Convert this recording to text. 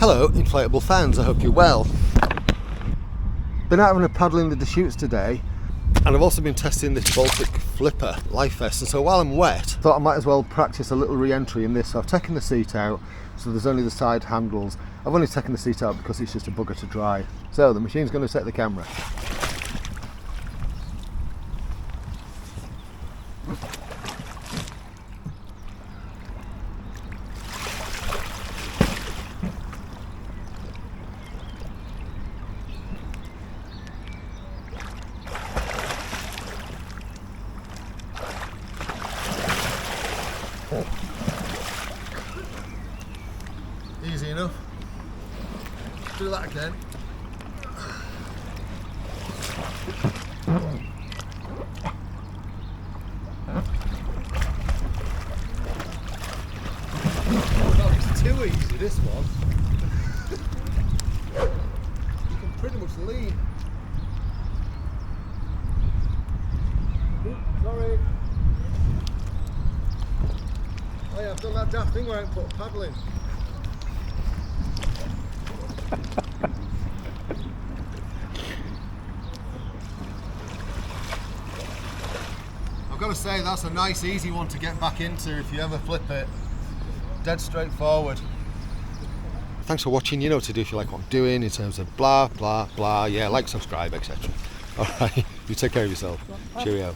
Hello inflatable fans, I hope you're well. Been out having a paddle in the Deschutes today, and I've also been testing this Baltic Flipper life vest, and so while I'm wet thought I might as well practice a little re-entry in this. So I've taken the seat out, so there's only the side handles. I've only taken the seat out because it's just a bugger to dry. So the machine's going to set the camera. Easy enough. Do that again. Oh, it's too easy, this one. You can pretty much lean. Sorry. Oh yeah, I've done that daft thing where I put a paddle in. I've got to say, that's a nice easy one to get back into if you ever flip it. Dead straightforward. Thanks for watching. You know what to do if you like what I'm doing in terms of blah blah blah. Yeah, like, subscribe, etc. Alright, you take care of yourself. Cheerio.